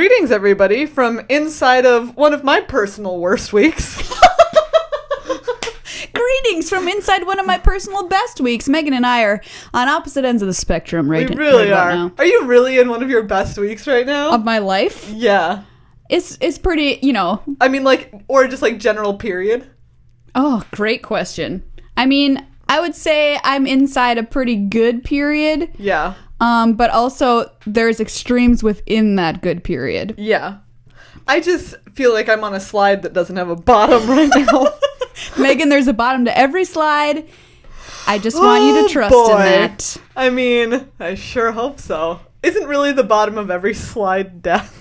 Greetings, everybody, from inside of one of my personal worst weeks. Greetings from inside one of my personal best weeks. Meghan and I are on opposite ends of the spectrum right now. We really are. Are you really in one of your best weeks right now? Of my life? Yeah. It's pretty, you know. I mean, like, or just like general period? Oh, great question. I mean, I would say I'm inside a pretty good period. Yeah. But also there's extremes within that good period. Yeah. I just feel like I'm on a slide that doesn't have a bottom right now. Meghan, there's a bottom to every slide. I just want you to trust in that. I mean, I sure hope so. Isn't really the bottom of every slide death?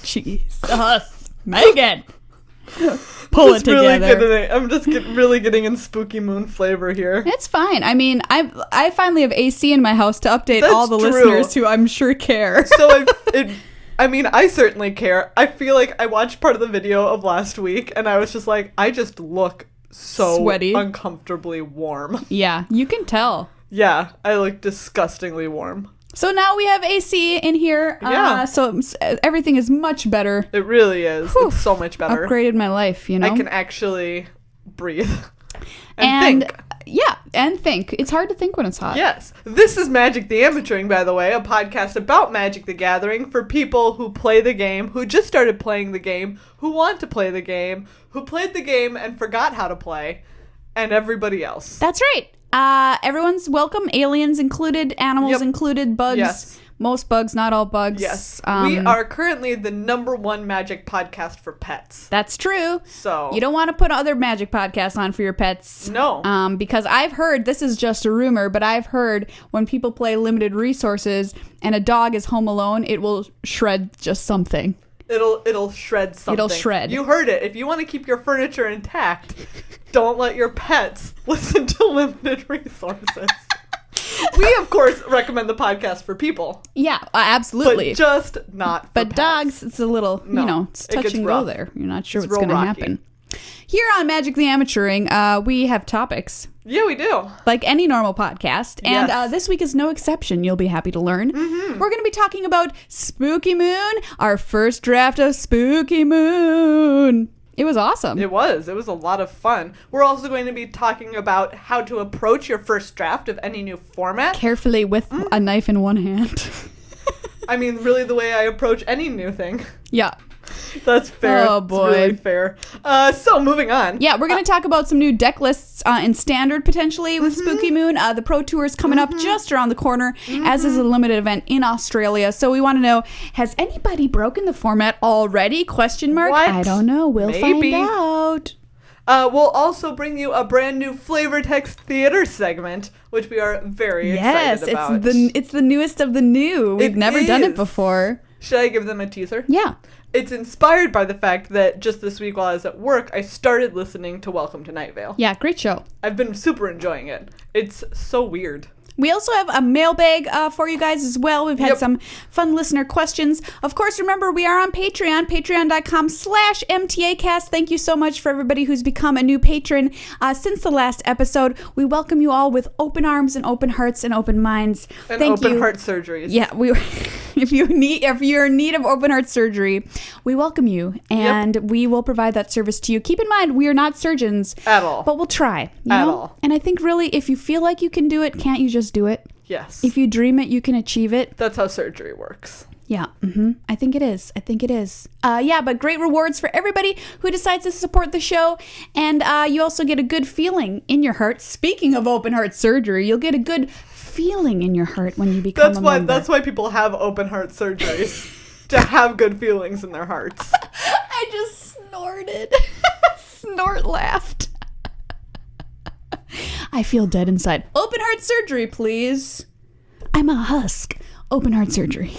Jesus. Meghan. Pull it together. I'm just really getting in Spooky Moon flavor here. It's fine. I mean, I finally have AC in my house to update That's all the true. listeners who I'm sure care. So I mean, I certainly care. I feel like I watched part of the video of last week, and I was just like, I just look so sweaty, uncomfortably warm. Yeah, you can tell. Yeah, I look disgustingly warm. So now we have AC in here. Yeah. So everything is much better. It really is. Whew. It's so much better. Upgraded my life, you know? I can actually breathe. And think. Yeah, and think. It's hard to think when it's hot. Yes. This is Magic the Amateuring, by the way, a podcast about Magic the Gathering for people who play the game, who just started playing the game, who want to play the game, who played the game and forgot how to play, and everybody else. That's right. Everyone's welcome. Aliens included, animals included, bugs. Yes. Most bugs, not all bugs. Yes. We are currently the #1 Magic podcast for pets. That's true. So you don't want to put other Magic podcasts on for your pets. No. Because I've heard, this is just a rumor, but I've heard when people play limited resources and a dog is home alone, it will shred just something. It'll shred something. It'll shred. You heard it. If you want to keep your furniture intact, don't let your pets listen to limited resources. We, of course, recommend the podcast for people. Yeah, absolutely. But just not for pets. Dogs, it's a little, it's touch and go there. You're not sure what's going to happen. Here on Magic the Amateuring, we have topics. Yeah, we do. Like any normal podcast. And Yes. this week is no exception, you'll be happy to learn. Mm-hmm. We're going to be talking about Spooky Moon, our first draft of Spooky Moon. It was awesome. It was a lot of fun. We're also going to be talking about how to approach your first draft of any new format. Carefully with a knife in one hand. I mean, really the way I approach any new thing. Yeah. That's fair. Oh, boy. It's really fair. So, moving on. Yeah, we're going to talk about some new deck lists in Standard, potentially, with Spooky Moon. The Pro Tour is coming up just around the corner, as is a limited event in Australia. So we want to know, has anybody broken the format already? What? I don't know. We'll find out. We'll also bring you a brand new flavor text theater segment, which we are very excited about. Yes, it's the newest of the new. We've never done it before. Should I give them a teaser? Yeah. It's inspired by the fact that just this week while I was at work, I started listening to Welcome to Night Vale. Yeah, great show. I've been super enjoying it. It's so weird. We also have a mailbag for you guys as well. We've had some fun listener questions. Of course, remember, we are on Patreon, patreon.com/MTAcast. Thank you so much for everybody who's become a new patron since the last episode. We welcome you all with open arms and open hearts and open minds. And open heart surgeries. Yeah, if you're in need of open heart surgery, we welcome you, and we will provide that service to you. Keep in mind, we are not surgeons. At all. But we'll try. You know? All. And I think really, if you feel like you can do it, can't you just do it? Yes. If you dream it, you can achieve it. That's how surgery works. Yeah. I think it is. But great rewards for everybody who decides to support the show. And you also get a good feeling in your heart. Speaking of open heart surgery, you'll get a good feeling in your heart when you become a member. That's why people have open heart surgeries. To have good feelings in their hearts. I just snorted. Snort laughed. I feel dead inside. Open heart surgery, please. I'm a husk. Open heart surgery.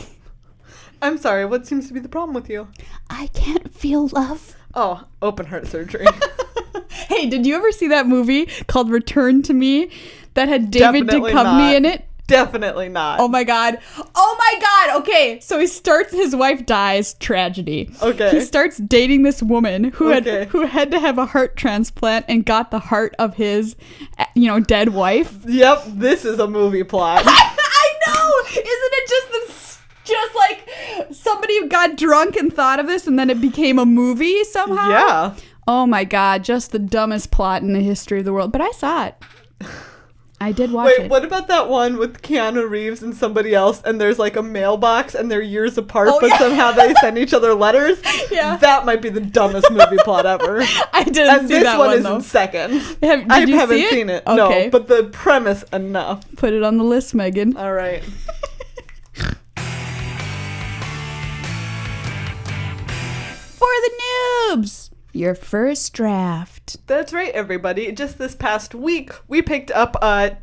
I'm sorry, what seems to be the problem with you? I can't feel love. Oh, open heart surgery. Hey, did you ever see that movie called Return to Me that had David Duchovny in it? Definitely not. Oh my god. Okay, so his wife dies, tragedy. Okay. He starts dating this woman who had to have a heart transplant and got the heart of his dead wife. Yep, this is a movie plot. I know. Isn't it just like somebody we got drunk and thought of this and then it became a movie somehow? Yeah. Oh my God, just the dumbest plot in the history of the world. But I saw it. I did watch it. Wait, what about that one with Keanu Reeves and somebody else, and there's like a mailbox and they're years apart, but somehow they send each other letters? Yeah. That might be the dumbest movie plot ever. I didn't see that one, And this one is though. in second. Did you haven't see it? seen it. Okay. No, but the premise enough. Put it on the list, Megan. All right. For the noobs, your first draft. That's right, everybody. Just this past week, we picked up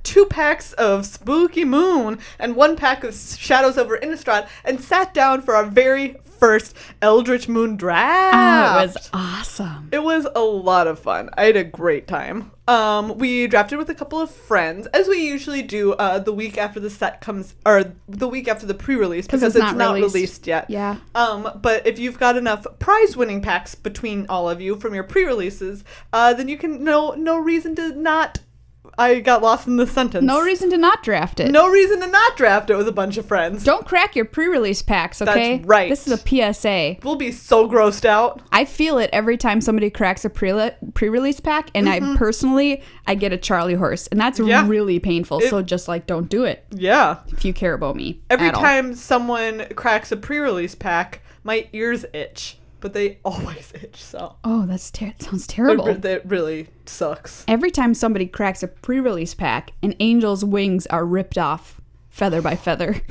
2 packs of Spooky Moon and 1 pack of Shadows over Innistrad and sat down for our very first Eldritch Moon draft. Oh, it was awesome. It was a lot of fun. I had a great time. We drafted with a couple of friends, as we usually do the week after the set comes, or the week after the pre-release, because it's not released yet. Yeah. But if you've got enough prize-winning packs between all of you from your pre-releases, then you can no reason to not. I got lost in the sentence. No reason to not draft it. No reason to not draft it with a bunch of friends. Don't crack your pre-release packs, okay? That's right. This is a PSA. We'll be so grossed out. I feel it every time somebody cracks a pre-release pack, and I get a Charlie horse, and that's really painful. So just like, don't do it. Yeah. If you care about me. Every at all. time someone cracks a pre-release pack, my ears itch, but they always itch. So. Oh, that sounds terrible. It really sucks. Every time somebody cracks a pre-release pack, an angel's wings are ripped off, feather by feather.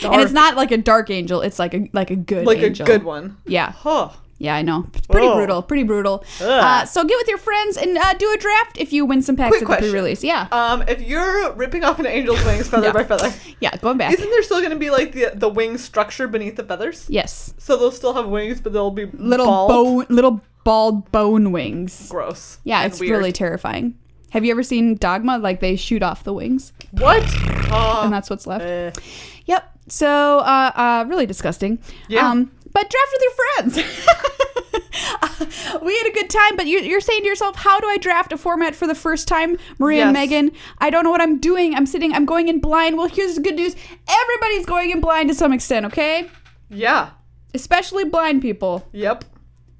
And it's not like a dark angel; it's like a good angel. A good one. Yeah. Huh. Yeah, I know. It's pretty brutal. Pretty brutal. So get with your friends and do a draft if you win some packs Quick at the question. pre-release. Yeah. If you're ripping off an angel's wings feather by feather, Yeah, going back. isn't there still going to be like the wing structure beneath the feathers? Yes. So they'll still have wings, but they'll be Little bald bone wings. Gross. Yeah, and it's weird. really terrifying. Have you ever seen Dogma? Like they shoot off the wings. What? And that's what's left. Yep. So really disgusting. Yeah. But draft with your friends. We had a good time, but you're saying to yourself, how do I draft a format for the first time? Maria and Megan, I don't know what I'm doing. I'm going in blind. Well, here's the good news. Everybody's going in blind to some extent, okay? Yeah. Especially blind people. Yep.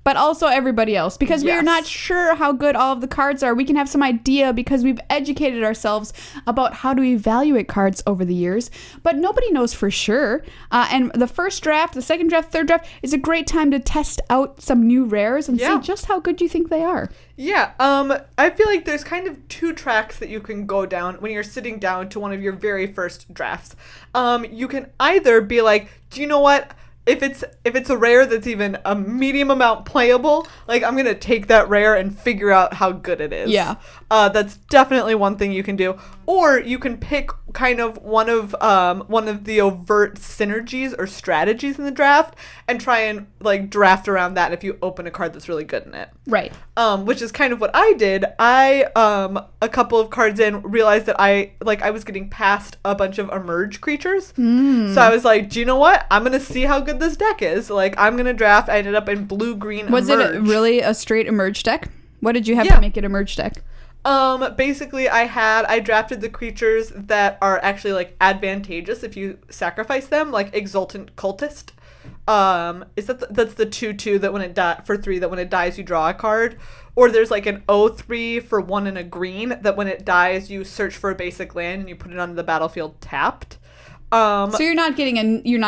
But also everybody else, because we are not sure how good all of the cards are. We can have some idea because we've educated ourselves about how to evaluate cards over the years, but nobody knows for sure. And the first draft, the second draft, third draft is a great time to test out some new rares and see just how good you think they are. Yeah, I feel like there's kind of 2 tracks that you can go down when you're sitting down to one of your very first drafts. You can either be like, do you know what? If it's a rare that's even a medium amount playable, like I'm gonna take that rare and figure out how good it is. Yeah. That's definitely one thing you can do. Or you can pick kind of one of the overt synergies or strategies in the draft and try and like draft around that if you open a card that's really good in it. Right. Which is kind of what I did. I a couple of cards in realized that I was getting past a bunch of emerge creatures. So I was like, do you know what? I'm gonna see how good this deck is. Like I'm gonna draft. I ended up in blue-green emerge. Was it really a straight emerge deck? What did you have to make it emerge deck? Basically I drafted the creatures that are actually like advantageous if you sacrifice them, like Exultant Cultist. That's the 2/2 that when it for 3 that when it dies you draw a card. Or there's like an 0/3 for 1 and a green that when it dies you search for a basic land and you put it onto the battlefield tapped. So you're not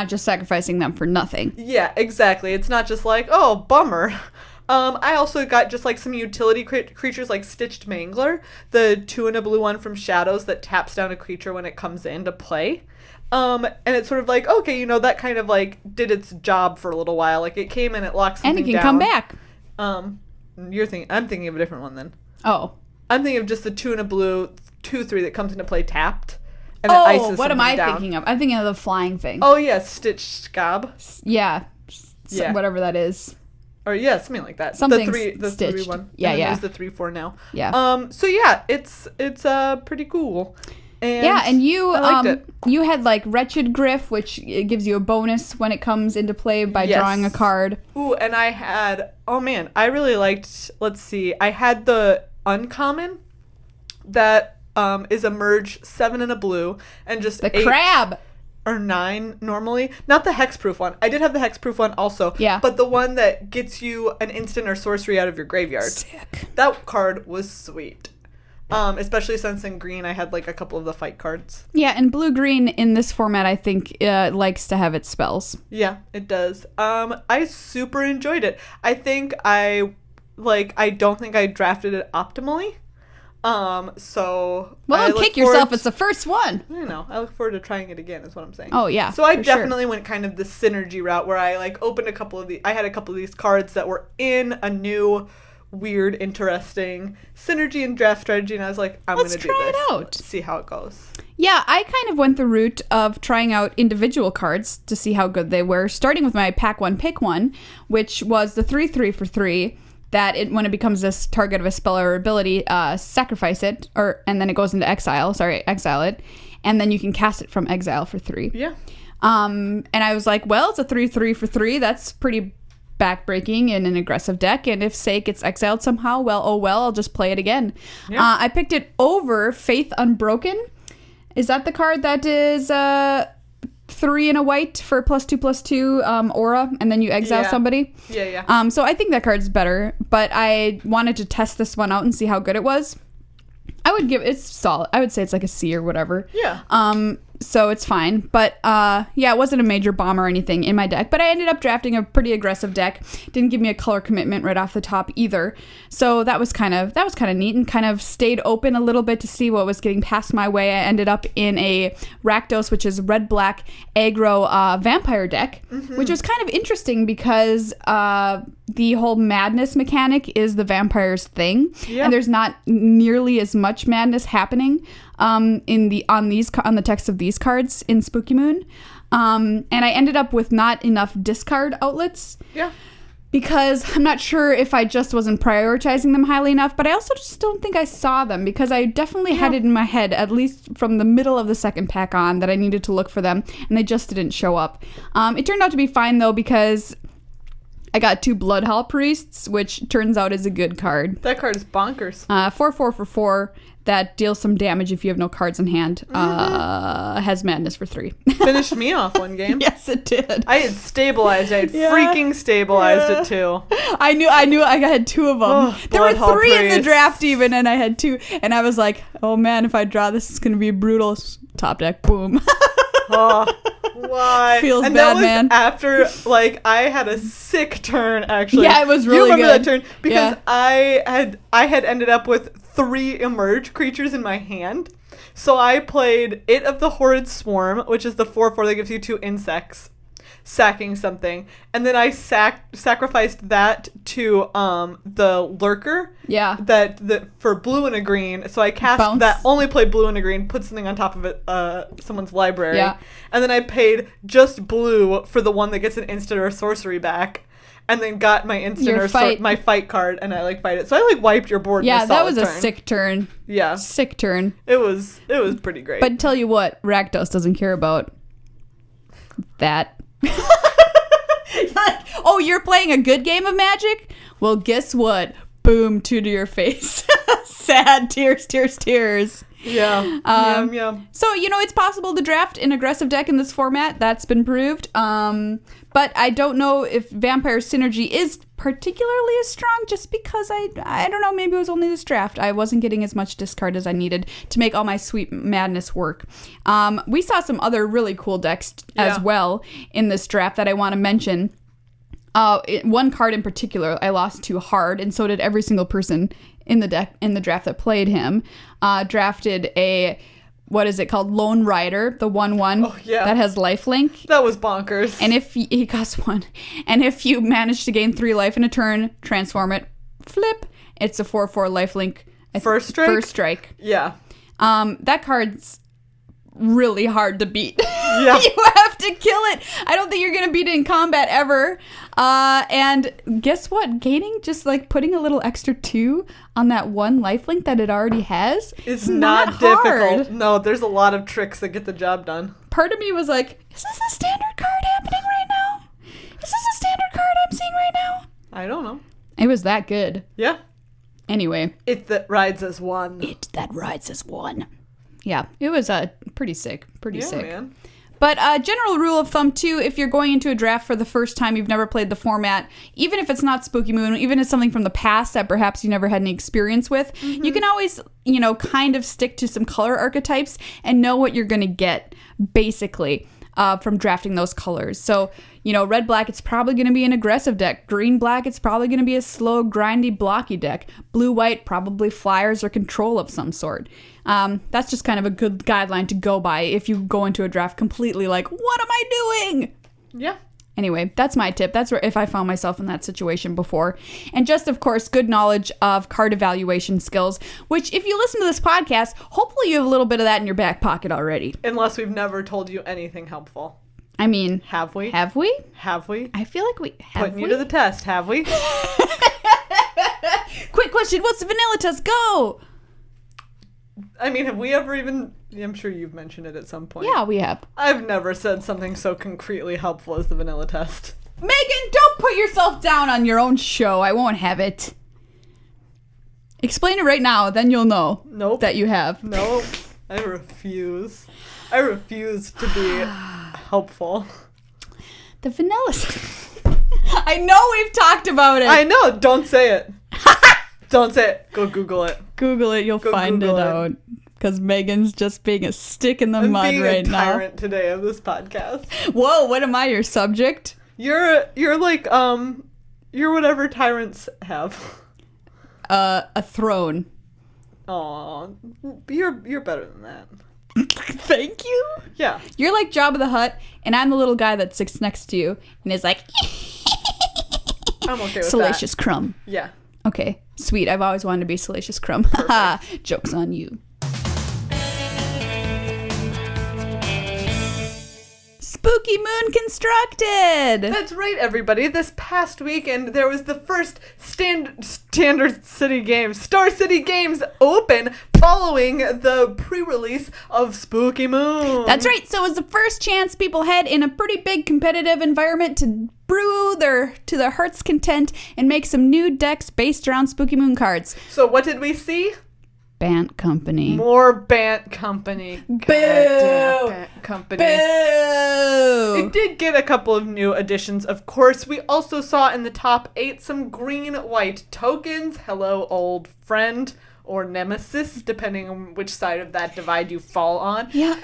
just sacrificing them for nothing. Yeah, exactly. It's not just like, oh, bummer. I also got just like some utility creatures like Stitched Mangler, the 2 and a blue one from Shadows that taps down a creature when it comes into play. And it's sort of like, okay, that kind of like did its job for a little while. Like it came and it locked something down. And it can come back. I'm thinking of a different one then. Oh. I'm thinking of just the 2 and a blue 2/3 that comes into play tapped. And it ices what am I down. thinking of? I'm thinking of the flying thing. Oh yeah, Stitched Scab. Yeah. Whatever that is. Or yeah, something like that. Something the stitched. 3 one. Yeah, and yeah. There's the 3/4 now. Yeah. So yeah, it's pretty cool. And yeah, and you I liked it. You had like Wretched Griff, which it gives you a bonus when it comes into play by drawing a card. Ooh, and I had I really liked. Let's see, I had the uncommon that is a merge 7 and a blue and just The 8, crab. or 9 normally. Not the hexproof one. I did have the hexproof one also. Yeah. But the one that gets you an instant or sorcery out of your graveyard. Sick. That card was sweet. Especially since in green I had like a couple of the fight cards. Yeah, and blue-green in this format, I think, likes to have its spells. Yeah, it does. I super enjoyed it. I think I don't think I drafted it optimally. So well, kick yourself. It's the first one. I know. I look forward to trying it again. Is what I'm saying. Oh yeah. So I definitely went kind of the synergy route where I like opened a couple of I had a couple of these cards that were in a new, weird, interesting synergy and draft strategy, and I was like, I'm going to do this. Let's try it out. See how it goes. Yeah, I kind of went the route of trying out individual cards to see how good they were, starting with my pack one, pick one, which was the 3/3 for 3. That when it becomes this target of a spell or ability, sacrifice it, and then it goes into exile. Exile it, and then you can cast it from exile for 3. Yeah. And I was like, well, it's a 3/3 for 3. That's pretty backbreaking in an aggressive deck. And if say it gets exiled somehow, well, I'll just play it again. Yeah. I picked it over Faith Unbroken. Is that the card that is 3 and a white for +2/+2 aura, and then you exile somebody? Yeah. So I think that card's better, but I wanted to test this one out and see how good it was. I would give it's solid. I would say it's like a C or whatever. Yeah. So it's fine. But it wasn't a major bomb or anything in my deck. But I ended up drafting a pretty aggressive deck. Didn't give me a color commitment right off the top either. So that was kind of neat, and kind of stayed open a little bit to see what was getting passed my way. I ended up in a Rakdos, which is red-black aggro vampire deck, which was kind of interesting because the whole madness mechanic is the vampire's thing, and there's not nearly as much madness happening on the text of these cards in Spooky Moon, and I ended up with not enough discard outlets. Yeah. Because I'm not sure if I just wasn't prioritizing them highly enough, but I also just don't think I saw them, because I definitely had it in my head, at least from the middle of the second pack on, that I needed to look for them, and they just didn't show up. It turned out to be fine, though, because I got 2 Bloodhall Priests, which turns out is a good card. That card is bonkers. 4/4 for 4. That deals some damage if you have no cards in hand. Has madness for 3. Finished me off one game. Yes, it did. I had stabilized. I had freaking stabilized it too. I knew I had 2 of them. Oh, there were 3 in the Priest. draft even, and I had 2. And I was like, oh man, if I draw this, it's going to be brutal. Top deck, boom. Oh, why? Feels and bad, that was man. After, I had a sick turn, actually. Yeah, it was really You remember good. that turn? Because I had ended up with 3 emerge creatures in my hand. So I played It of the Horrid Swarm, which is the 4/4 that gives you 2 insects, sacking something. And then I sacrificed that to the Lurker. Yeah. That for blue and a green. So I cast Bounce. that, only played blue and a green, put something on top of it, someone's library. Yeah. And then I paid just blue for the one that gets an instant or a sorcery back. And then got my instant my fight card, and I fight it. So I wiped your board. Yeah, in a that solid was a turn. sick turn. Yeah, Sick turn. it was pretty great. But tell you what, Rakdos doesn't care about that. Oh, you're playing a good game of Magic? Well, guess what? Boom, 2 to your face. Sad tears. yeah, yeah. So, it's possible to draft an aggressive deck in this format. That's been proved. But I don't know if Vampire Synergy is particularly as strong, just because I don't know, maybe it was only this draft. I wasn't getting as much discard as I needed to make all my sweet madness work. We saw some other really cool decks as well in this draft that I want to mention. One card in particular I lost to hard, and so did every single person in the draft that played him. Drafted a, what is it called? Lone Rider, the 1/1 that has lifelink. That was bonkers. And if he costs 1, and if you manage to gain 3 life in a turn, transform it, flip. It's a 4/4 lifelink. First strike? First strike. Yeah. That card's really hard to beat. Yeah. You have to kill it. I don't think you're going to beat it in combat ever. And guess what? Gaining, just putting a little extra 2 on that 1 lifelink that it already has It's not difficult. hard. No, there's a lot of tricks that get the job done. Part of me was like, is this a standard card happening right now? Is this a standard card I'm seeing right now? I don't know. It was that good. Yeah. Anyway. It that rides as one. It that rides as one. Yeah, it was pretty sick. Pretty sick. Man. But general rule of thumb, too, if you're going into a draft for the first time, you've never played the format, even if it's not Spooky Moon, even if it's something from the past that perhaps you never had any experience with, you can always, kind of stick to some color archetypes and know what you're going to get, basically, from drafting those colors. So, red-black, it's probably going to be an aggressive deck. Green-black, it's probably going to be a slow, grindy, blocky deck. Blue-white, probably flyers or control of some sort. That's just kind of a good guideline to go by if you go into a draft completely like, what am I doing? Yeah. Anyway, that's my tip. That's where if I found myself in that situation before. And just, of course, good knowledge of card evaluation skills, which if you listen to this podcast, hopefully you have a little bit of that in your back pocket already. Unless we've never told you anything helpful. I mean... Have we? Have we? Have we? I feel like we... Have Putting you to the test, have we? Quick question, what's the vanilla test? Go! I mean, have we ever even... I'm sure you've mentioned it at some point. Yeah, we have. I've never said something so concretely helpful as the vanilla test. Megan, don't put yourself down on your own show. I won't have it. Explain it right now, then you'll know that you have. Nope. I refuse. I refuse to be helpful. The vanilla... I know we've talked about it. I know. Don't say it. Don't say it. Go Google it. Google it. You'll find Google it it. out. Because Megan's just being a stick in the I'm mud being right a now. tyrant today of this podcast. Whoa, what am I, your subject? You're like, you're whatever tyrants have. A throne. Aw, you're better than that. Thank you. Yeah. You're like Jabba the Hutt, and I'm the little guy that sits next to you and is like... I'm okay with Salacious Crumb. Yeah. Okay, sweet. I've always wanted to be Salacious Crumb. Haha, joke's on you. Spooky Moon Constructed! That's right, everybody. This past weekend, there was the first Standard City Games, Star City Games Open, following the pre-release of Spooky Moon. That's right. So it was the first chance people had in a pretty big competitive environment to brew to their heart's content and make some new decks based around Spooky Moon cards. So what did we see? Bant Company. More Bant Company. Boo! Goddamn Bant Company. Boo! It did get a couple of new additions, of course. We also saw in the top 8 some green-white tokens. Hello, old friend. Or nemesis, depending on which side of that divide you fall on. Yeah.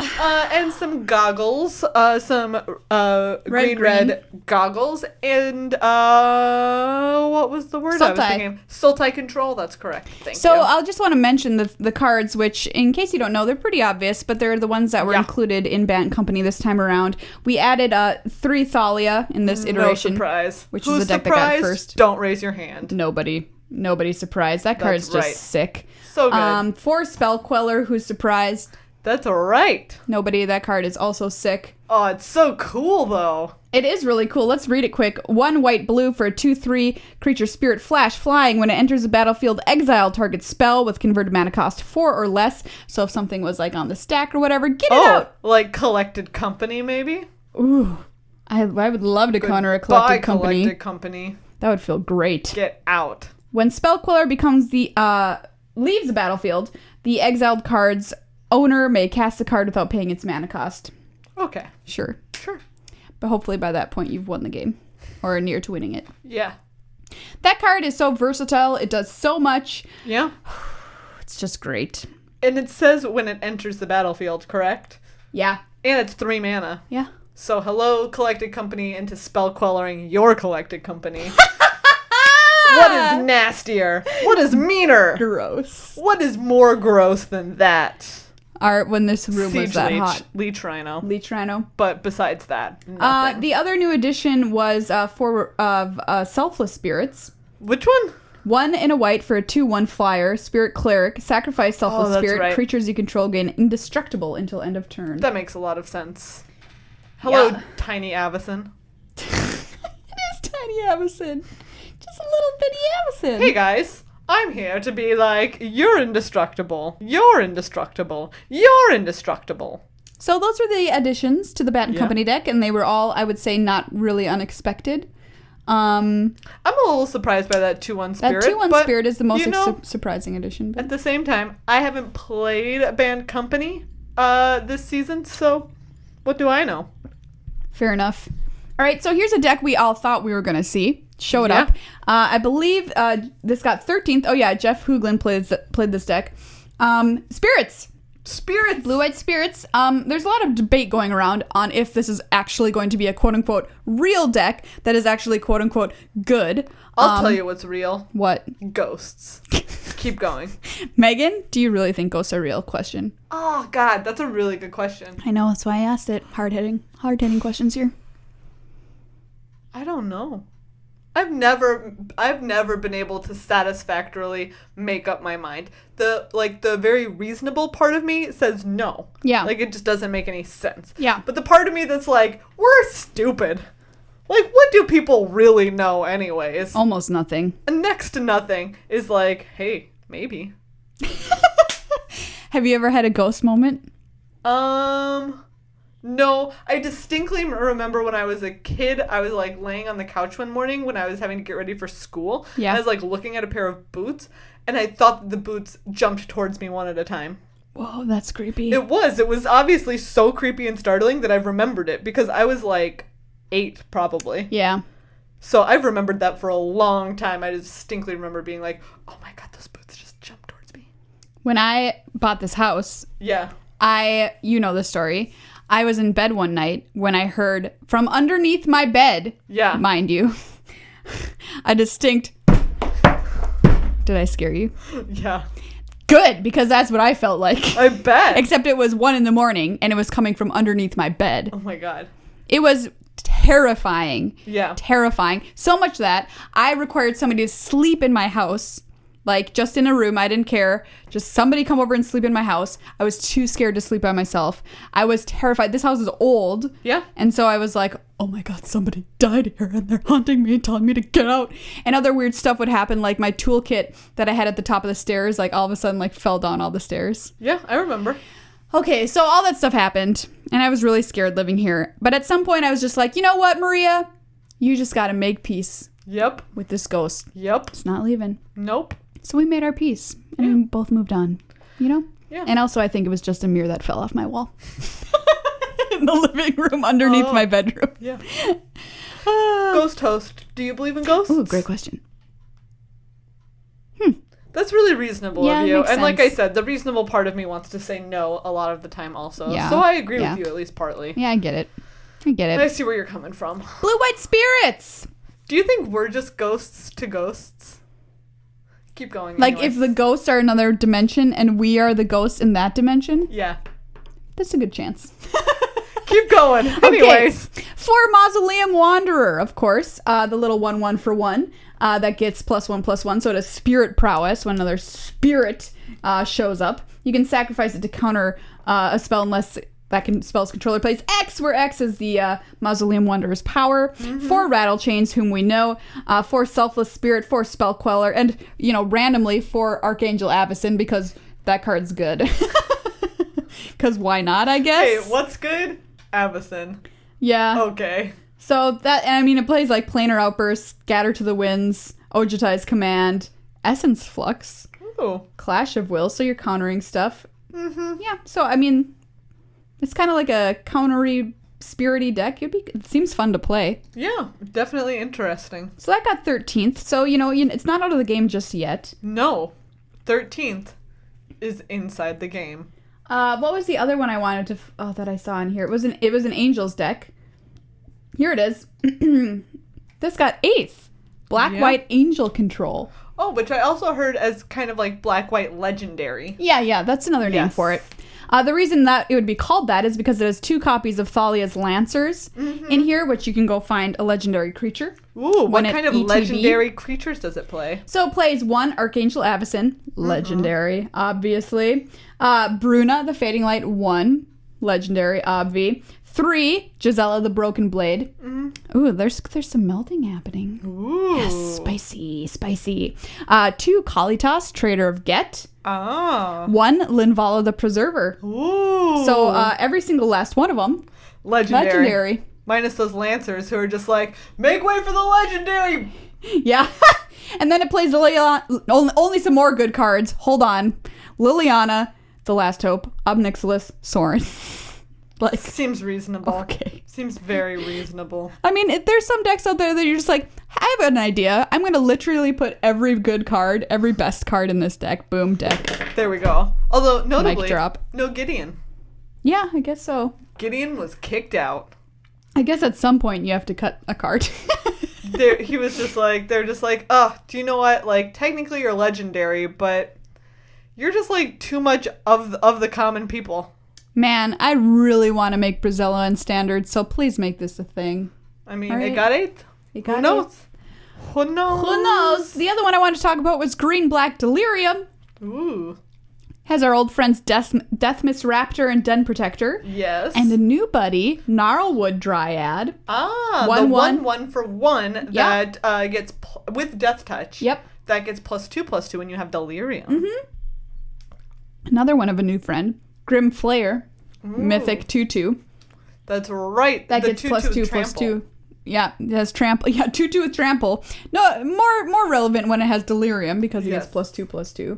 And some goggles, some green-red goggles, and what was the word I was thinking? Sultai Control, that's correct. Thank you. So I'll just want to mention the cards, which, in case you don't know, they're pretty obvious, but they're the ones that were included in Bant Company this time around. We added 3 Thalia in this iteration. No surprise. Which Who's is the deck surprised? that got first. Don't raise your hand. Nobody's surprised. That card's That's just sick. So good. 4 Spell Queller, who's surprised. That's right. Nobody. That card is also sick. Oh, it's so cool, though. It is really cool. Let's read it quick. 1 white-blue for a 2/3 creature spirit flash flying. When it enters the battlefield, exile target spell with converted mana cost 4 or less. So if something was like on the stack or whatever, get it out. Like Collected Company, maybe? Ooh. I would love to counter a Collected Company. Collected Company. That would feel great. Get out. When Spell Queller becomes leaves the battlefield, the exiled card's owner may cast the card without paying its mana cost. Okay. Sure. But But hopefully by that point you've won the game. Or are near to winning it. yeah. That card is so versatile. It does so much. Yeah. It's just great. And it says when it enters the battlefield, correct? Yeah. And it's 3 mana. Yeah. So hello, Collected Company, into Spell Quelling your Collected Company. What is nastier? What is meaner? Gross. What is more gross than that? When this room was that hot. Leech Rhino. Leech Rhino. But besides that, nothing. The other new addition was Selfless Spirits. Which one? 1 in a white for a 2/1 flyer. Spirit Cleric. Sacrifice Selfless that's Spirit. right. Creatures you control gain indestructible until end of turn. That makes a lot of sense. Hello, Yeah. Tiny Avacyn. It is Tiny Avacyn. Just a little bitty Avacyn. Hey guys, I'm here to be like, you're indestructible. You're indestructible. You're indestructible. So those were the additions to the Bat and Yeah. Company deck, and they were all, I would say, not really unexpected. I'm a little surprised by that 2/1 Spirit. That 2/1 but, Spirit is the most you know, surprising addition. But at the same time, I haven't played Band Company this season, so What do I know? Fair enough. All right, so here's a deck we all thought we were going to see. Showed Yeah. up. I believe this got 13th. Oh, yeah, Jeff Hooglin played this deck. Spirits. Spirits. Blue-white spirits. There's a lot of debate going around on if this is actually going to be a quote-unquote real deck that is actually quote-unquote good. I'll tell you what's real. What? Ghosts. Keep going. Megan, do you really think ghosts are real? Question. Oh, God, that's a really good question. I know, that's why I asked it. Hard-hitting questions here. I don't know. I've never been able to satisfactorily make up my mind. The very reasonable part of me says no. Yeah. Like, it just doesn't make any sense. Yeah. But the part of me that's like, we're stupid. Like, what do people really know anyways? Almost nothing. And next to nothing is like, hey, maybe. Have you ever had a ghost moment? No, I distinctly remember when I was a kid, I was like laying on the couch one morning when I was having to get ready for school. Yeah. I was like looking at a pair of boots, and I thought that the boots jumped towards me one at a time. Whoa, that's creepy. It was obviously so creepy and startling that I've remembered it because I was like 8 probably. Yeah. So I've remembered that for a long time. I distinctly remember being like, oh my God, those boots just jumped towards me. When I bought this house, Yeah. you know the story. I was in bed one night when I heard from underneath my bed, Yeah. mind you, a distinct... Did I scare you? Yeah. Good, because that's what I felt like. I bet. Except it was 1 a.m. and it was coming from underneath my bed. Oh my God. It was terrifying. Yeah. Terrifying. So much that I required somebody to sleep in my house. Like, just in a room. I didn't care. Just somebody come over and sleep in my house. I was too scared to sleep by myself. I was terrified. This house is old. Yeah. And so I was like, oh my God, somebody died here and they're haunting me and telling me to get out. And other weird stuff would happen. Like my toolkit that I had at the top of the stairs, like all of a sudden like fell down all the stairs. Yeah, I remember. Okay, so all that stuff happened. And I was really scared living here. But at some point I was just like, you know what, Maria? You just got to make peace Yep. with this ghost. Yep. It's not leaving. Nope. So we made our peace, and we both moved on, you know? Yeah. And also, I think it was just a mirror that fell off my wall. In the living room underneath my bedroom. Yeah. Ghost host. Do you believe in ghosts? Ooh, great question. That's really reasonable Yeah, of it you. makes And like I sense. said, the reasonable part of me wants to say no a lot of the time also. Yeah. So I agree Yeah. with you at least partly. Yeah, I get it. I get I it. see where you're coming from. Blue-white spirits! Do you think we're just ghosts to ghosts? Keep going. Like, anyways. if the ghosts are another dimension and we are the ghosts in that dimension, Yeah. that's a good chance. Keep going. Anyways. For Mausoleum Wanderer, of course, the little 1/1 for 1 that gets +1/+1, so it has spirit prowess when another spirit shows up. You can sacrifice it to counter a spell unless that spell's controller plays X, where X is the Mausoleum Wanderer's power. 4 Rattle Chains, whom we know. 4 Selfless Spirit, 4 Spell Queller, and, you know, randomly 4 Archangel Avacyn, because that card's good. Because why not, I guess? Hey, what's good? Avacyn. Yeah. Okay. So that, and I mean, it plays like Planar Outburst, Scatter to the Winds, Ojutai's Command, Essence Flux, Ooh. Clash of Will, so you're countering stuff. Yeah, so I mean, it's kind of like a countery, spirity deck. It seems fun to play. Yeah, definitely interesting. So that got 13th, so you know, it's not out of the game just yet. No. 13th is inside the game. What was the other one I wanted to, that I saw in here? It was an Angels deck. Here it is. This got 8th. Black-White Angel Control. Oh, which I also heard as kind of like black-white legendary. Yeah, that's another name Yes. for it. The reason that it would be called that is because it has 2 copies of Thalia's Lancers in here, which you can go find a legendary creature. Ooh, what When it kind of ETB. legendary creatures does it play? So it plays 1 Archangel Avacyn, legendary, obviously. Bruna, the Fading Light, 1, legendary, obvi. 3, Gisela, the Broken Blade. Ooh, there's some melding happening. Ooh. Yes, spicy. 2, Kalitas, Trader of Get. Ah. 1, Linvala, the Preserver. Ooh. So every single last one of them, legendary. Minus those Lancers who are just like, make way for the legendary! Yeah. And then it plays only some more good cards. Hold on. Liliana, the Last Hope, Obnixilis, Sorin. Like, seems reasonable. Okay. Seems very reasonable. I mean, there's some decks out there that you're just like, I have an idea. I'm going to literally put every good card, every best card in this deck. Boom, deck. There we go. Although, notably, Mic drop. no Gideon. Yeah, I guess so. Gideon was kicked out. I guess at some point you have to cut a card. He was just like, they're just like, do you know what? Like, technically you're legendary, but you're just like too much of the common people. Man, I really want to make Brazilla in standard, so please make this a thing. I mean, Right. it got 8th. Who knows? Who knows? Who knows? The other one I wanted to talk about was Green-Black Delirium. Ooh. Has our old friends Deathmist Raptor and Den Protector. Yes. And a new buddy, Gnarlwood Dryad. The 1/1 for 1 that gets, with Death Touch. Yep. That gets +2/+2 when you have Delirium. Mm-hmm. Another one of a new friend, Grim Flayer. Mythic 2/2. That's right. That the gets 2/2/2. Yeah, it has trample. Yeah, 2/2 with trample. No, more relevant when it has Delirium because it gets +2/+2.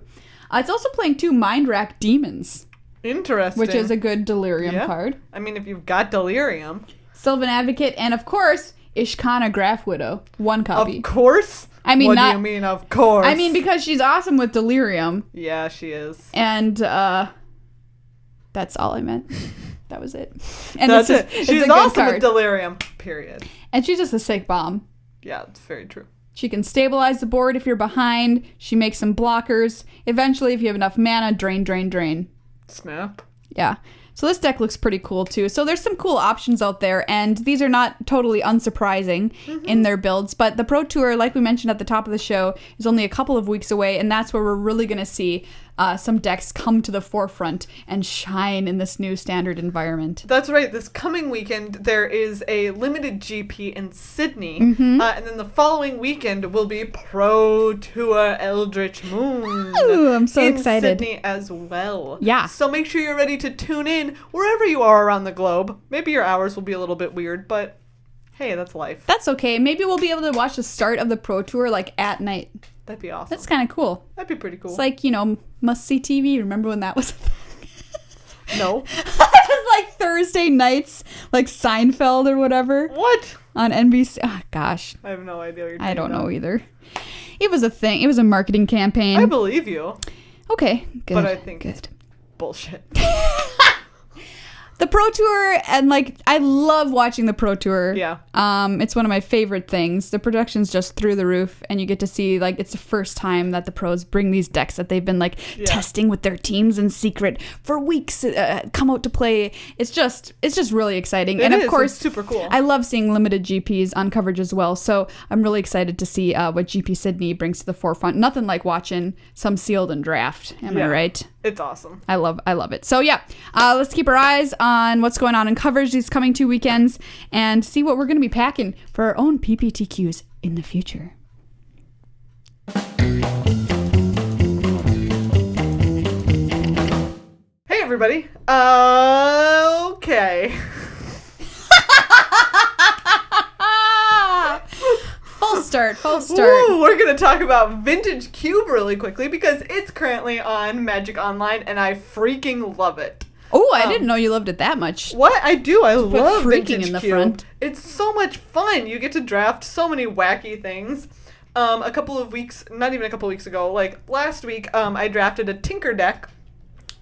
It's also playing 2 Mind Rack Demons. Interesting. Which is a good Delirium card. I mean, if you've got Delirium. Sylvan Advocate, and of course, Ishkana Graph Widow. 1 copy. Of course? I mean, what do you mean, of course? I mean, because she's awesome with Delirium. Yeah, she is. And, that's all I meant. That was it. And that's it. She's awesome card. with Delirium, period. And she's just a sick bomb. Yeah, it's very true. She can stabilize the board if you're behind. She makes some blockers. Eventually, if you have enough mana, drain, drain, drain. Snap. Yeah. So this deck looks pretty cool too. So there's some cool options out there, and these are not totally unsurprising in their builds. But the Pro Tour, like we mentioned at the top of the show, is only a couple of weeks away, and that's where we're really going to see some decks come to the forefront and shine in this new standard environment. That's right. This coming weekend, there is a limited GP in Sydney, and then the following weekend will be Pro Tour Eldritch Moon. Ooh, I'm so excited. In Sydney as well. Yeah. So make sure you're ready to tune in wherever you are around the globe. Maybe your hours will be a little bit weird, but hey, that's life. That's okay. Maybe we'll be able to watch the start of the Pro Tour like at night. That'd be awesome. That's kind of cool. That'd be pretty cool. It's like, must-see TV. Remember when that was a thing? No. It was like Thursday nights, like Seinfeld or whatever. What? On NBC. Oh, gosh. I have no idea what you're I don't know either. It was a thing. It was a marketing campaign. I believe you. Okay, good. But I think good. Bullshit. The Pro Tour, and I love watching the Pro Tour. Yeah. It's one of my favorite things. The production's just through the roof, and you get to see it's the first time that the pros bring these decks that they've been testing with their teams in secret for weeks come out to play. It's just really exciting. Of course, it's super cool. I love seeing limited GPs on coverage as well. So I'm really excited to see what GP Sydney brings to the forefront. Nothing like watching some sealed and draft. Am I right? It's awesome. I love it. So yeah, let's keep our eyes on what's going on in coverage these coming 2 weekends and see what we're going to be packing for our own PPTQs in the future. Hey everybody. Okay. Full start. Ooh, we're going to talk about Vintage Cube really quickly because it's currently on Magic Online and I freaking love it. Oh, I didn't know you loved it that much. What? I do. I love freaking Vintage in the Cube. front. It's so much fun. You get to draft so many wacky things. A couple of weeks, not even a couple of weeks ago, last week, I drafted a Tinker deck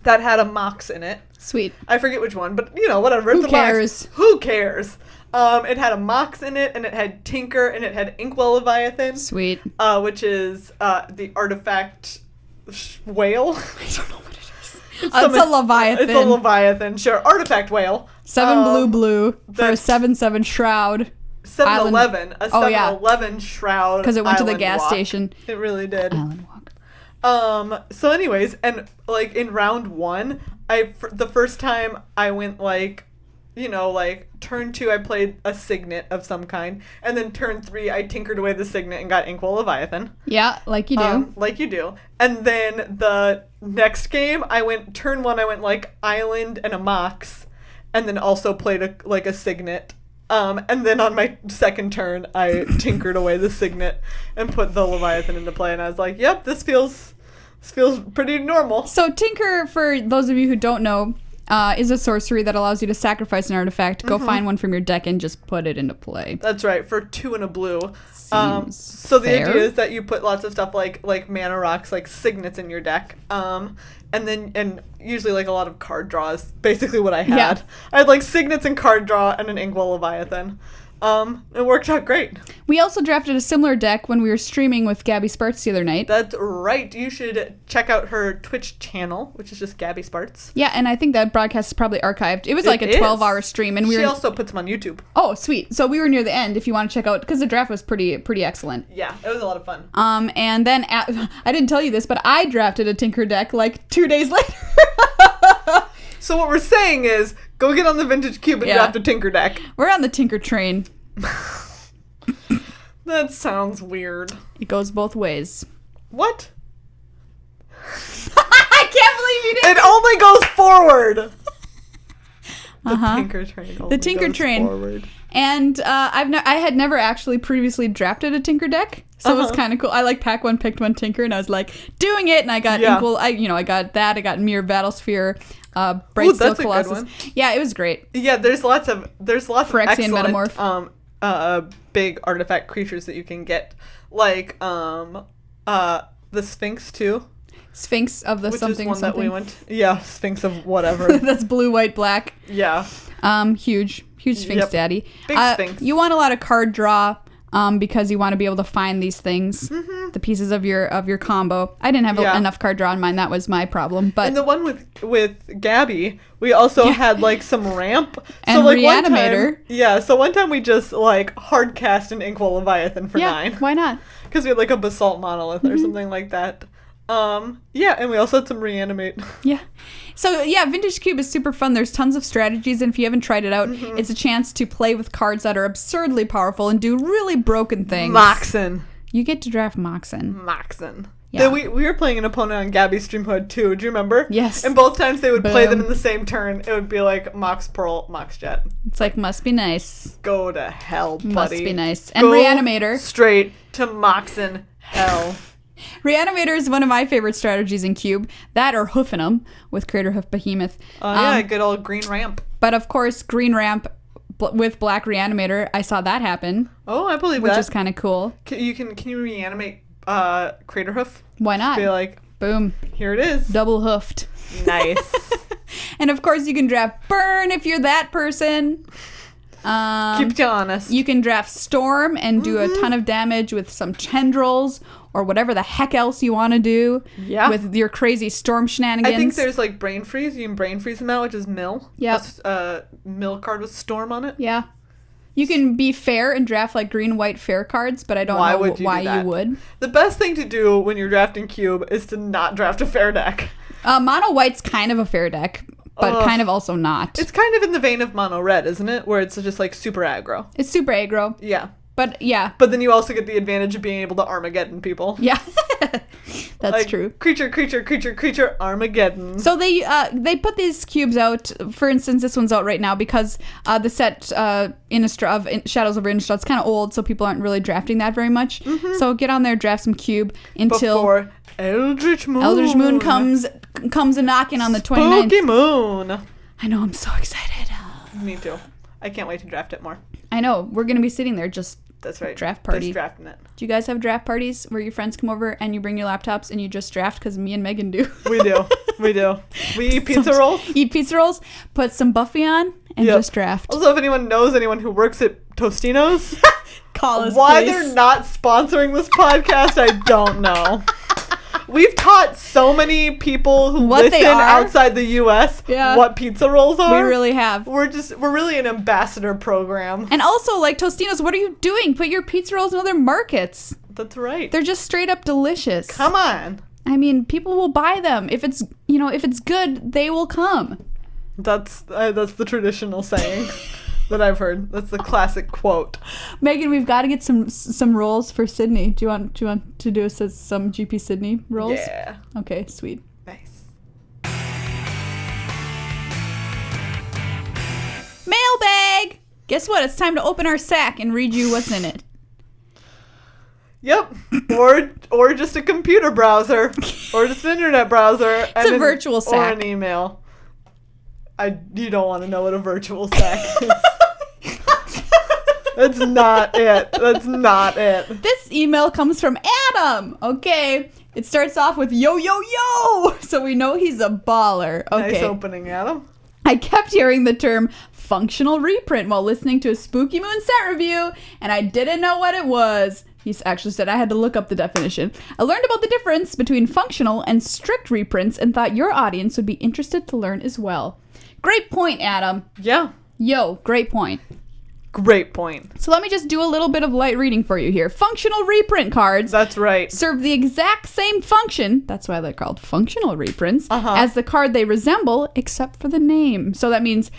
that had a Mox in it. Sweet. I forget which one, but whatever. Who it's a cares? Mox. Who cares? It had a Mox in it, and it had Tinker, and it had Inkwell Leviathan. Sweet. Which is the artifact whale. I don't know what it is. It's a Leviathan. It's a Leviathan, sure. Artifact whale. 7 blue for a 7/7 shroud. 7-Eleven. A 7-Eleven shroud. Because it went to the island gas walk. station. It really did. Island walk. So anyways, and in round 1, the first time I went turn 2 I played a Signet of some kind, and then turn 3 I tinkered away the Signet and got Inkwell Leviathan. Yeah, like you do. Like you do. And then the next game turn 1 I went Island and a Mox, and then also played a Signet. And then on my second turn I tinkered away the Signet and put the Leviathan into play, and I was like, yep, this feels pretty normal. So Tinker, for those of you who don't know, is a sorcery that allows you to sacrifice an artifact. Go find one from your deck and just put it into play. That's right, for 2 and a blue. Seems so the fair. idea is that you put lots of stuff like mana rocks, like signets in your deck. And usually like a lot of card draws, basically what I had. Yeah. I had like signets and card draw and an Inkwell Leviathan. It worked out great. We also drafted a similar deck when we were streaming with Gabby Sparts the other night. That's right. You should check out her Twitch channel, which is just Gabby Sparts. Yeah, and I think that broadcast is probably archived. It was like a 12-hour stream, and she also puts them on YouTube. Oh, sweet. So we were near the end if you want to check out, because the draft was pretty excellent. Yeah, it was a lot of fun. And then, I didn't tell you this, but I drafted a Tinker deck like 2 days later. So what we're saying is, go get on the Vintage Cube and draft a Tinker deck. We're on the Tinker train. That sounds weird. It goes both ways. What? I can't believe you didn't. It only goes forward. The Tinker train. The Tinker train. Forward. And I had never actually previously drafted a Tinker deck, so it was kind of cool. I like pack one, picked one Tinker, and I was like doing it. And I got Inkwell. I got that. I got Mirror Battlesphere, Brightsteel Colossus. Yeah, it was great. Yeah, there's lots of Phyrexian excellent Metamorph. Big artifact creatures that you can get, like the Sphinx too. Sphinx of the which something is one something. that we went. Yeah, Sphinx of whatever. That's blue, white, black. Yeah. Huge Sphinx daddy. Big Sphinx. You want a lot of card draw. Because you want to be able to find these things, the pieces of your combo. I didn't have enough card draw in mine. That was my problem. But and the one with Gabby, we also had like some ramp and so, like, Reanimator. So one time we just like hard cast an Inkwell Leviathan for 9. Why not? Because we had like a Basalt Monolith or something like that. And we also had some Reanimate. Yeah. So, Vintage Cube is super fun. There's tons of strategies, and if you haven't tried it out, it's a chance to play with cards that are absurdly powerful and do really broken things. Moxen. You get to draft Moxen. Yeah. We were playing an opponent on Gabby's stream who had 2. Do you remember? Yes. And both times they would play them in the same turn. It would be like Mox Pearl, Mox Jet. It's like, must be nice. Go to hell, buddy. Must be nice. And Reanimator. Straight to Moxen hell. Reanimator is one of my favorite strategies in Cube. That or Hoofing 'em with Crater Hoof Behemoth. Good old green ramp. But of course, green ramp with black Reanimator. I saw that happen. Oh, I believe that. Which is kind of cool. Can you reanimate Crater Hoof? Why not? Be like, boom. Here it is. Double hoofed. Nice. And of course, you can draft Burn if you're that person. Keep you honest. You can draft Storm and do a ton of damage with some tendrils or whatever the heck else you want to do with your crazy Storm shenanigans. I think there's like Brain Freeze. You can Brain Freeze them out, which is Mill. Yeah. Mill card with Storm on it. Yeah. You can be fair and draft like green, white, fair cards, but I don't know why you would. The best thing to do when you're drafting Cube is to not draft a fair deck. Mono white's kind of a fair deck, but kind of also not. It's kind of in the vein of mono red, isn't it? Where it's just like super aggro. It's super aggro. Yeah. But yeah. But then you also get the advantage of being able to Armageddon people. Yeah. That's like, true. Creature, Armageddon. So they put these cubes out. For instance, this one's out right now because the set Innistrad Shadows over Innistrad is kind of old, so people aren't really drafting that very much. So get on there, draft some cube until before Eldritch Moon. Eldritch Moon comes a knocking on the 29th. Spooky Moon. I know, I'm so excited. Me too. I can't wait to draft it more. I know. We're gonna be sitting there just. That's right. Draft party. Just drafting it. Do you guys have draft parties where your friends come over and you bring your laptops and you just draft? Because me and Megan do. We do. We eat pizza rolls. Eat pizza rolls, put some Buffy on, and just draft. Also, if anyone knows anyone who works at Tostinos, call us, why please. They're not sponsoring this podcast, I don't know. We've taught so many people who listen outside the U.S. What pizza rolls are. We really have. We're really an ambassador program. And also, like, Tostinos, what are you doing? Put your pizza rolls in other markets. That's right. They're just straight up delicious. Come on. I mean, people will buy them. If it's good, they will come. That's the traditional saying. That I've heard. That's the classic quote. Megan, we've got to get some rolls for Sydney. Do you want to do some GP Sydney rolls? Yeah. Okay, sweet. Nice. Mailbag! Guess what? It's time to open our sack and read you what's in it. Yep. Or just a computer browser. Or just an internet browser. It's a virtual sack. Or an email. You don't want to know what a virtual sack is. That's not it. That's not it. This email comes from Adam. Okay. It starts off with yo, yo, yo. So we know he's a baller. Okay. Nice opening, Adam. I kept hearing the term functional reprint while listening to a Spooky Moon set review, and I didn't know what it was. He actually said I had to look up the definition. I learned about the difference between functional and strict reprints and thought your audience would be interested to learn as well. Great point, Adam. Yeah. Yo, great point. Great point. So let me just do a little bit of light reading for you here. Functional reprint cards. That's right. Serve the exact same function, that's why they're called functional reprints, as the card they resemble, except for the name. So that means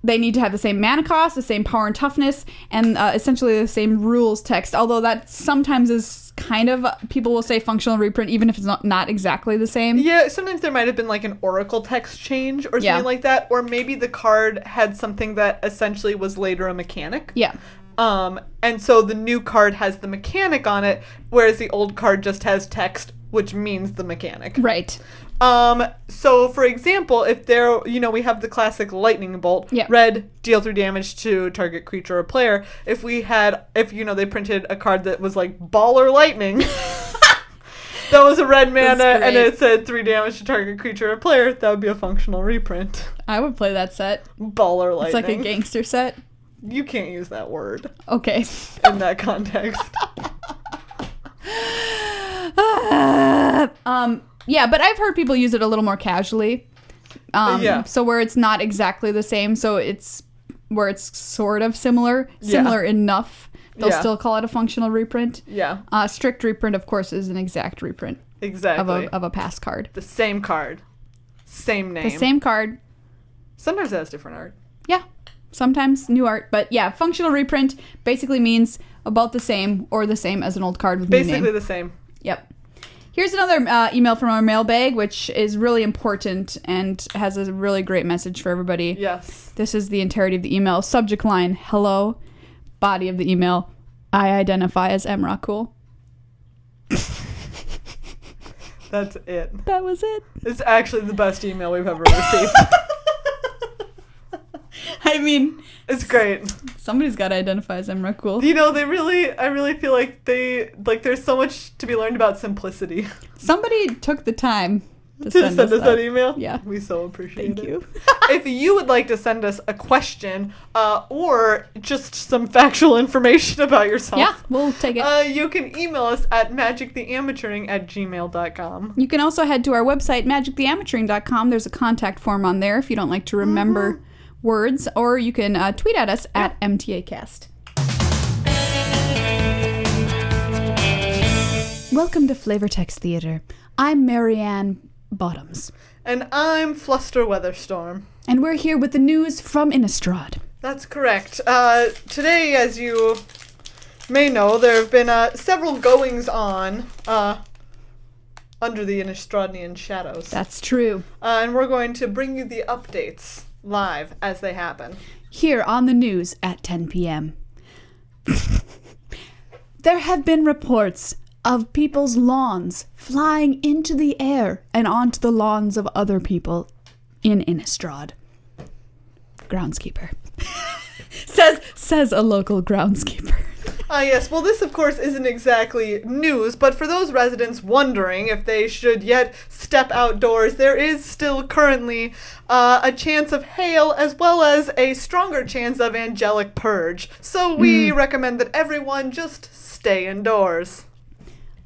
they need to have the same mana cost, the same power and toughness, and essentially the same rules text. Although that sometimes is kind of, people will say functional reprint even if it's not exactly the same. Yeah, sometimes there might have been like an oracle text change or something like that. Or maybe the card had something that essentially was later a mechanic. Yeah. And so the new card has the mechanic on it, whereas the old card just has text, which means the mechanic. Right. So for example, if there, we have the classic lightning bolt, red, deal 3 damage to target creature or player. If they printed a card that was like baller lightning, that was a red mana and it said 3 damage to target creature or player, that would be a functional reprint. I would play that set. Baller lightning. It's like a gangster set. You can't use that word. Okay. In that context. Yeah, but I've heard people use it a little more casually. So where it's not exactly the same, so it's where it's sort of similar enough, they'll still call it a functional reprint. Yeah. Strict reprint, of course, is an exact reprint. Exactly. Of a past card. The same card. Same name. The same card. Sometimes it has different art. Yeah. Sometimes new art, but yeah, functional reprint basically means about the same or the same as an old card with new name. Basically the same. Yep. Here's another email from our mailbag, which is really important and has a really great message for everybody. Yes. This is the entirety of the email. Subject line, hello. Body of the email, I identify as Emrakul. That's it. That was it. It's actually the best email we've ever received. I mean, it's great. Somebody's got to identify as Emrakul. I really feel like there's so much to be learned about simplicity. Somebody took the time to send us that email. Yeah. We so appreciate it. Thank you. If you would like to send us a question or just some factual information about yourself. Yeah, we'll take it. You can email us at magictheamateuring@gmail.com. You can also head to our website, magictheamateuring.com. There's a contact form on there if you don't like to remember words, or you can tweet at us at MTAcast. Welcome to Flavor Text Theater. I'm Marianne Bottoms. And I'm Fluster Weatherstorm. And we're here with the news from Innistrad. That's correct. Today, as you may know, there have been several goings-on under the Innistradian shadows. That's true. And we're going to bring you the updates live as they happen. Here on the news at 10 p.m. There have been reports of people's lawns flying into the air and onto the lawns of other people in Innistrad. Groundskeeper. says a local groundskeeper. Yes. Well, this, of course, isn't exactly news, but for those residents wondering if they should yet step outdoors, there is still currently a chance of hail as well as a stronger chance of angelic purge. So we recommend that everyone just stay indoors.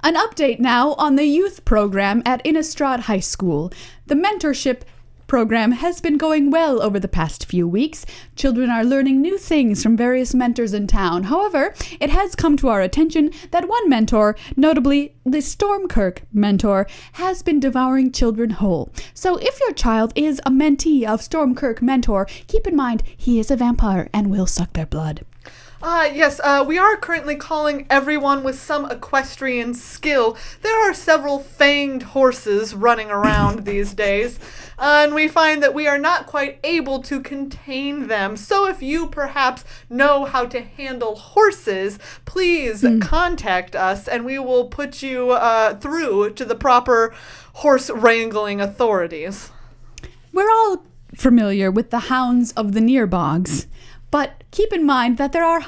An update now on the youth program at Innistrad High School. The mentorship program has been going well over the past few weeks. Children are learning new things from various mentors in town. However, it has come to our attention that one mentor, notably the Stormkirk mentor, has been devouring children whole. So if your child is a mentee of Stormkirk mentor, keep in mind he is a vampire and will suck their blood. Yes, we are currently calling everyone with some equestrian skill. There are several fanged horses running around these days, and we find that we are not quite able to contain them. So if you perhaps know how to handle horses, please contact us, and we will put you through to the proper horse wrangling authorities. We're all familiar with the hounds of the near bogs, but keep in mind that there are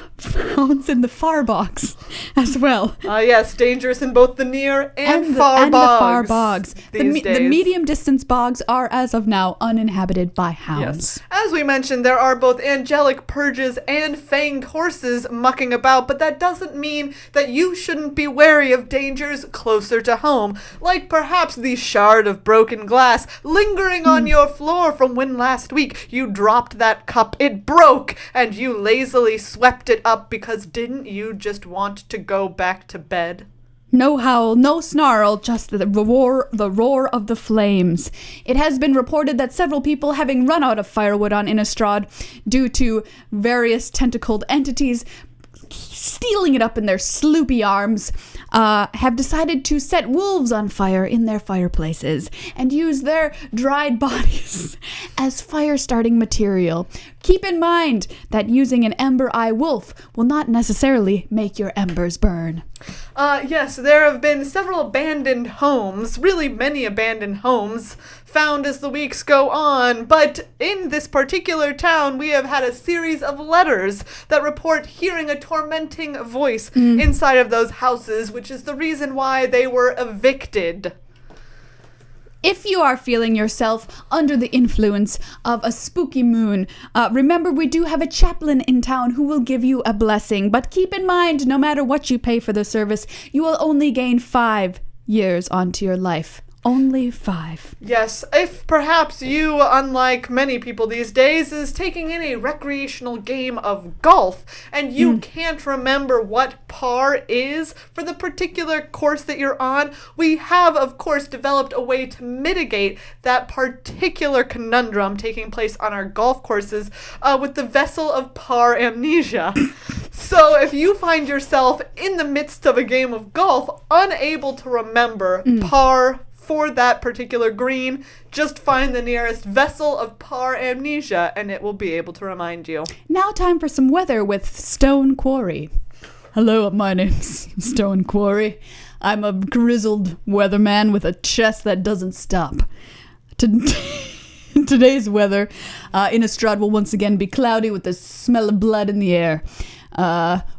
hounds in the far bogs as well. Yes, dangerous in both the near and the far far bogs. these days. The medium distance bogs are, as of now, uninhabited by hounds. Yes. As we mentioned, there are both angelic purges and fanged horses mucking about, but that doesn't mean that you shouldn't be wary of dangers closer to home, like perhaps the shard of broken glass lingering on your floor from when last week you dropped that cup, it broke, and you lazily swept it up because didn't you just want to go back to bed? No howl, no snarl, just the roar of the flames. It has been reported that several people, having run out of firewood on Innistrad due to various tentacled entities stealing it up in their sloopy arms, have decided to set wolves on fire in their fireplaces and use their dried bodies as fire-starting material. Keep in mind that using an ember eye wolf will not necessarily make your embers burn. Yes, there have been several abandoned homes, really many abandoned homes, found as the weeks go on, but in this particular town we have had a series of letters that report hearing a tormenting voice inside of those houses, which is the reason why they were evicted. If you are feeling yourself under the influence of a spooky moon, remember we do have a chaplain in town who will give you a blessing. But keep in mind, no matter what you pay for the service, you will only gain 5 years onto your life. Only 5. Yes, if perhaps you, unlike many people these days, is taking in a recreational game of golf, and you can't remember what par is for the particular course that you're on, we have, of course, developed a way to mitigate that particular conundrum taking place on our golf courses with the vessel of par amnesia. So if you find yourself in the midst of a game of golf, unable to remember par for that particular green, just find the nearest vessel of par amnesia and it will be able to remind you. Now time for some weather with Stone Quarry. Hello, my name's Stone Quarry. I'm a grizzled weatherman with a chest that doesn't stop. Today's weather, Innistrad will once again be cloudy with the smell of blood in the air.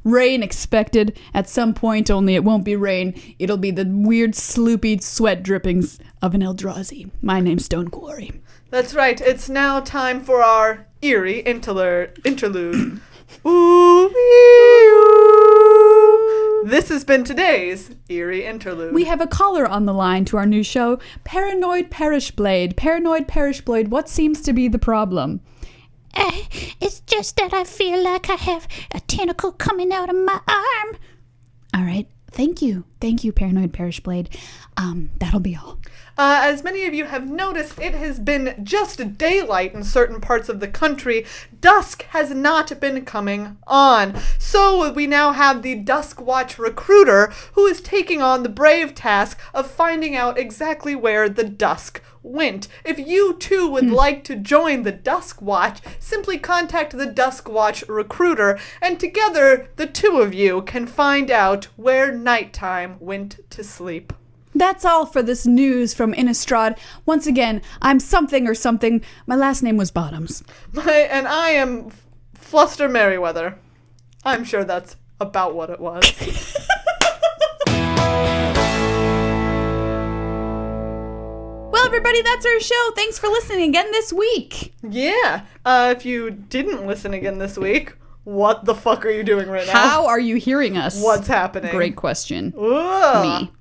Rain expected at some point, only it won't be rain. It'll be the weird, sloopy sweat drippings of an Eldrazi. My name's Stone Quarry. That's right. It's now time for our eerie interlude. Ooh, ooh. This has been today's eerie interlude. We have a caller on the line to our new show, Paranoid Perishblade. Paranoid Perishblade, what seems to be the problem? It's just that I feel like I have a tentacle coming out of my arm. All right. Thank you. Thank you, Paranoid Perishblade. That'll be all. As many of you have noticed, it has been just daylight in certain parts of the country. Dusk has not been coming on. So we now have the Dusk Watch recruiter who is taking on the brave task of finding out exactly where the dusk went. If you too would like to join the Dusk Watch, simply contact the Dusk Watch recruiter, and together the two of you can find out where nighttime went to sleep. That's all for this news from Innistrad. Once again, I'm something or something. My last name was Bottoms. And I am Fluster Merriweather. I'm sure that's about what it was. Well, everybody, that's our show. Thanks for listening again this week. Yeah. If you didn't listen again this week, what the fuck are you doing right now? How are you hearing us? What's happening? Great question. Ugh. Me.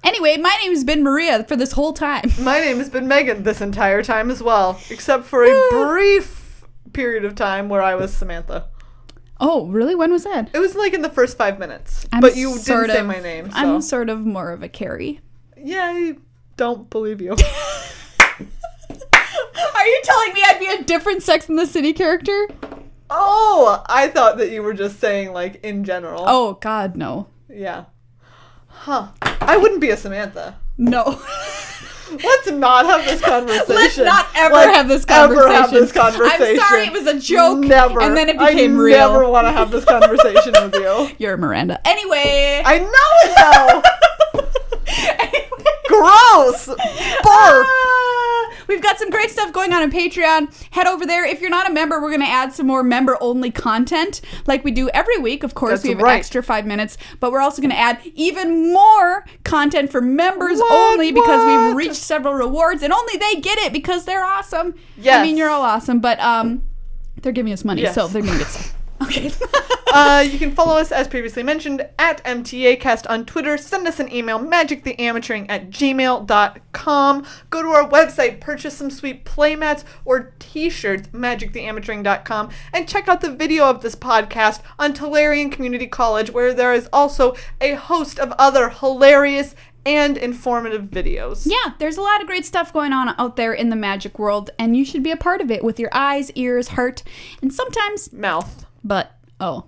Anyway, my name's been Maria for this whole time. My name has been Meghan this entire time as well, except for a brief period of time where I was Samantha. Oh, really? When was that? It was like in the first 5 minutes. But you didn't say my name, so. I'm sort of more of a Carrie. Yeah, I don't believe you. Are you telling me I'd be a different Sex and the City character? Oh, I thought that you were just saying, like, in general. Oh, God, no. Yeah. Huh. I wouldn't be a Samantha. No. Let's not have this conversation. Let's not ever have this conversation. I'm sorry, it was a joke. Never. And then it became real. I never want to have this conversation with you. You're Miranda. Anyway. I know it, though. Gross. Barf. We've got some great stuff going on Patreon. Head over there. If you're not a member, we're going to add some more member-only content like we do every week. Of course, we have an extra 5 minutes, but we're also going to add even more content for members only because we've reached several rewards, and only they get it because they're awesome. Yes. I mean, you're all awesome, but they're giving us money, Yes. so they're going to get stuff. Okay. You can follow us, as previously mentioned, at MTAcast on Twitter. Send us an email, magictheamateuring@gmail.com. Go to our website, purchase some sweet playmats or t-shirts, magictheamateuring.com, and check out the video of this podcast on Tolarian Community College, where there is also a host of other hilarious and informative videos. Yeah, there's a lot of great stuff going on out there in the magic world, and you should be a part of it with your eyes, ears, heart, and sometimes Mouth. butt. Oh.